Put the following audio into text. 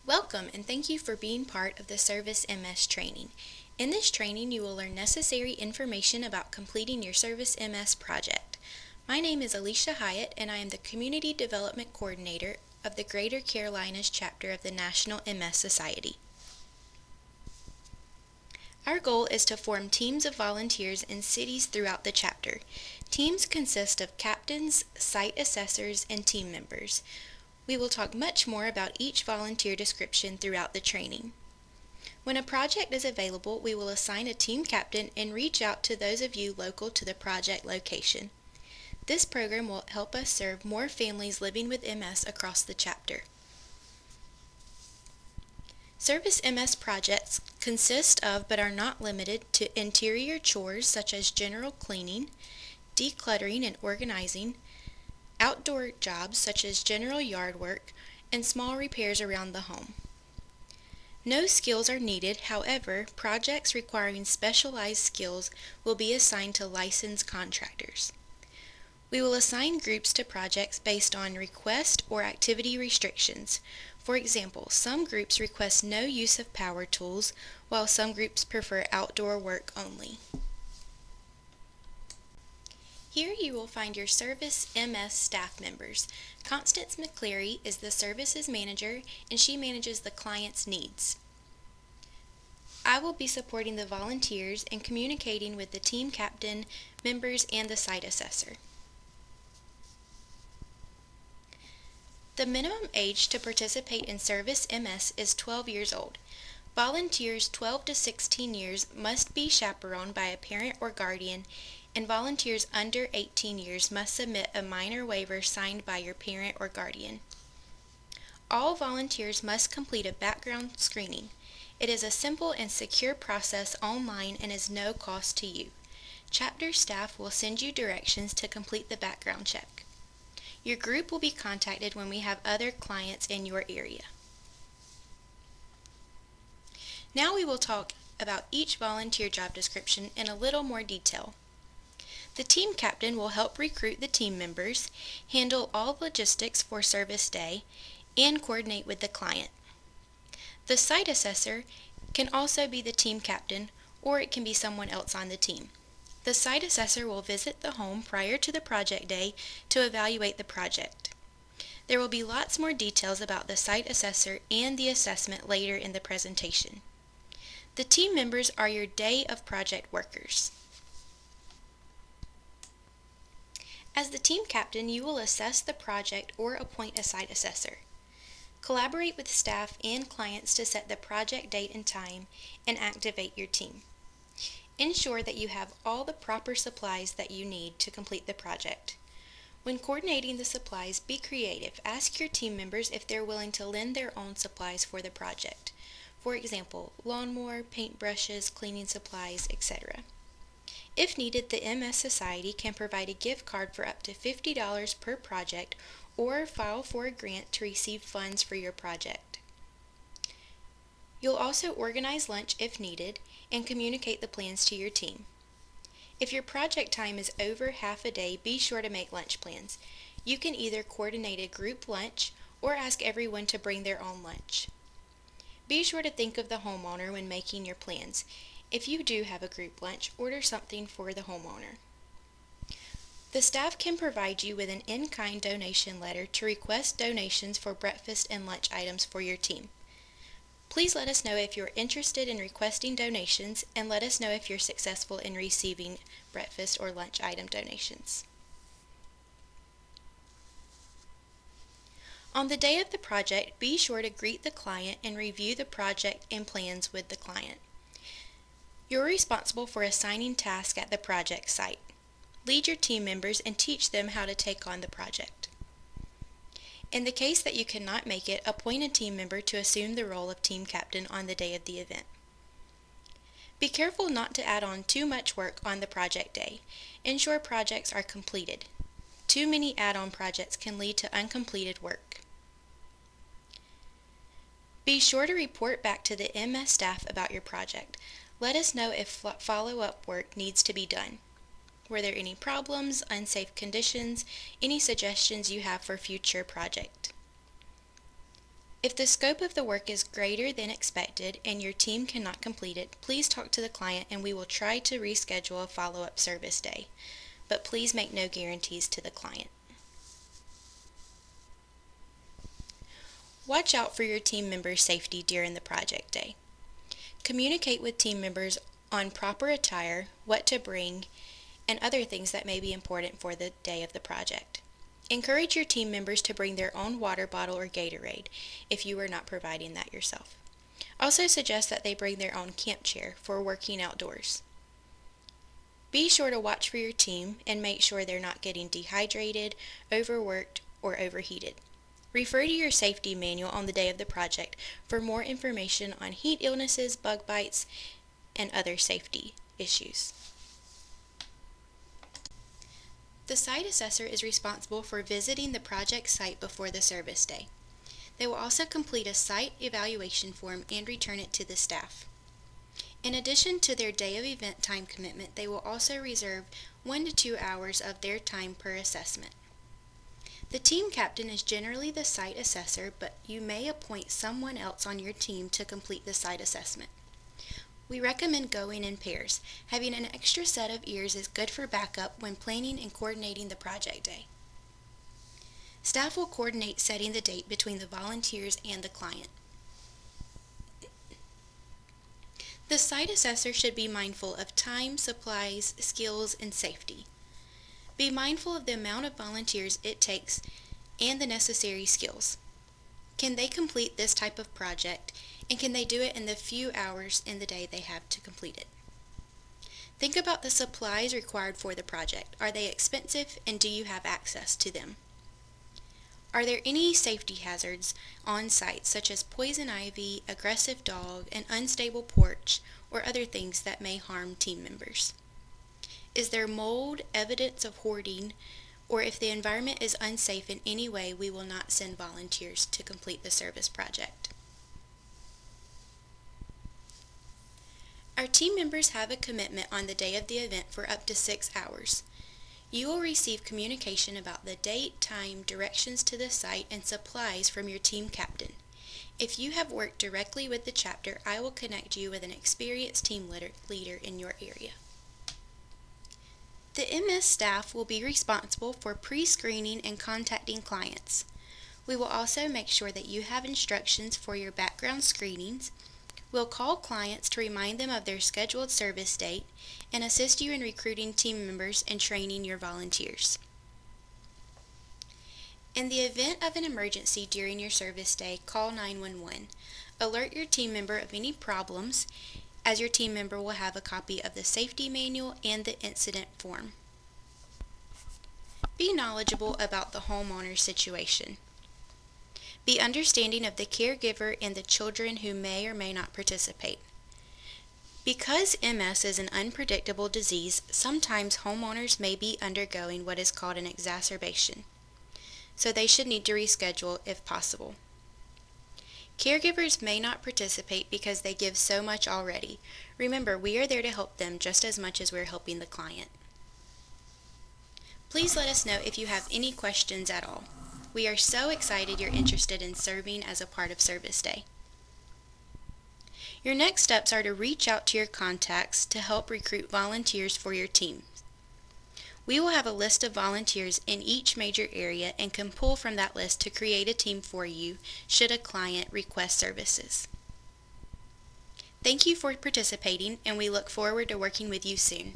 Welcome and thank you for being part of the Service MS training. In this training, you will learn necessary information about completing your Service MS project. My name is Alicia Hyatt and I am the Community Development Coordinator of the Greater Carolinas chapter of the National MS Society. Our goal is to form teams of volunteers in cities throughout the chapter. Teams consist of captains, site assessors, and team members. We will talk much more about each volunteer description throughout the training. When a project is available, we will assign a team captain and reach out to those of you local to the project location. This program will help us serve more families living with MS across the chapter. Service MS projects consist of, but are not limited to, interior chores such as general cleaning, decluttering and organizing, outdoor jobs such as general yard work, and small repairs around the home. No skills are needed, however, projects requiring specialized skills will be assigned to licensed contractors. We will assign groups to projects based on request or activity restrictions. For example, some groups request no use of power tools, while some groups prefer outdoor work only. Here you will find your Service MS staff members. Constance McCleary is the Services Manager and she manages the client's needs. I will be supporting the volunteers and communicating with the team captain, members, and the site assessor. The minimum age to participate in Service MS is 12 years old. Volunteers 12 to 16 years must be chaperoned by a parent or guardian, and volunteers under 18 years must submit a minor waiver signed by your parent or guardian. All volunteers must complete a background screening. It is a simple and secure process online and is no cost to you. Chapter staff will send you directions to complete the background check. Your group will be contacted when we have other clients in your area. Now we will talk about each volunteer job description in a little more detail. The team captain will help recruit the team members, handle all logistics for service day, and coordinate with the client. The site assessor can also be the team captain, or it can be someone else on the team. The site assessor will visit the home prior to the project day to evaluate the project. There will be lots more details about the site assessor and the assessment later in the presentation. The team members are your day of project workers. As the team captain, you will assess the project or appoint a site assessor. Collaborate with staff and clients to set the project date and time and activate your team. Ensure that you have all the proper supplies that you need to complete the project. When coordinating the supplies, be creative. Ask your team members if they're willing to lend their own supplies for the project. For example, lawnmower, paintbrushes, cleaning supplies, etc. If needed, the MS Society can provide a gift card for up to $50 per project or file for a grant to receive funds for your project. You'll also organize lunch if needed and communicate the plans to your team. If your project time is over half a day, be sure to make lunch plans. You can either coordinate a group lunch or ask everyone to bring their own lunch. Be sure to think of the homeowner when making your plans. If you do have a group lunch, order something for the homeowner. The staff can provide you with an in-kind donation letter to request donations for breakfast and lunch items for your team. Please let us know if you're interested in requesting donations and let us know if you're successful in receiving breakfast or lunch item donations. On the day of the project, be sure to greet the client and review the project and plans with the client. You're responsible for assigning tasks at the project site. Lead your team members and teach them how to take on the project. In the case that you cannot make it, appoint a team member to assume the role of team captain on the day of the event. Be careful not to add on too much work on the project day. Ensure projects are completed. Too many add-on projects can lead to uncompleted work. Be sure to report back to the MS staff about your project. Let us know if follow-up work needs to be done. Were there any problems, unsafe conditions, any suggestions you have for future project? If the scope of the work is greater than expected and your team cannot complete it, please talk to the client and we will try to reschedule a follow-up service day. But please make no guarantees to the client. Watch out for your team members' safety during the project day. Communicate with team members on proper attire, what to bring, and other things that may be important for the day of the project. Encourage your team members to bring their own water bottle or Gatorade if you are not providing that yourself. Also suggest that they bring their own camp chair for working outdoors. Be sure to watch for your team and make sure they're not getting dehydrated, overworked, or overheated. Refer to your safety manual on the day of the project for more information on heat illnesses, bug bites, and other safety issues. The site assessor is responsible for visiting the project site before the service day. They will also complete a site evaluation form and return it to the staff. In addition to their day of event time commitment, they will also reserve 1 to 2 hours of their time per assessment. The team captain is generally the site assessor, but you may appoint someone else on your team to complete the site assessment. We recommend going in pairs. Having an extra set of ears is good for backup when planning and coordinating the project day. Staff will coordinate setting the date between the volunteers and the client. The site assessor should be mindful of time, supplies, skills, and safety. Be mindful of the amount of volunteers it takes and the necessary skills. Can they complete this type of project, and can they do it in the few hours in the day they have to complete it? Think about the supplies required for the project. Are they expensive, and do you have access to them? Are there any safety hazards on site, such as poison ivy, aggressive dog, an unstable porch, or other things that may harm team members? Is there mold, evidence of hoarding, or if the environment is unsafe in any way, we will not send volunteers to complete the service project. Our team members have a commitment on the day of the event for up to 6 hours. You will receive communication about the date, time, directions to the site, and supplies from your team captain. If you have worked directly with the chapter, I will connect you with an experienced team leader in your area. The MS staff will be responsible for pre-screening and contacting clients. We will also make sure that you have instructions for your background screenings. We'll call clients to remind them of their scheduled service date and assist you in recruiting team members and training your volunteers. In the event of an emergency during your service day, call 911. Alert your team member of any problems, as your team member will have a copy of the safety manual and the incident form. Be knowledgeable about the homeowner's situation. Be understanding of the caregiver and the children who may or may not participate. Because MS is an unpredictable disease, sometimes homeowners may be undergoing what is called an exacerbation, so they should need to reschedule if possible. Caregivers may not participate because they give so much already. Remember, we are there to help them just as much as we're helping the client. Please let us know if you have any questions at all. We are so excited you're interested in serving as a part of Service Day. Your next steps are to reach out to your contacts to help recruit volunteers for your team. We will have a list of volunteers in each major area and can pull from that list to create a team for you should a client request services. Thank you for participating, and we look forward to working with you soon.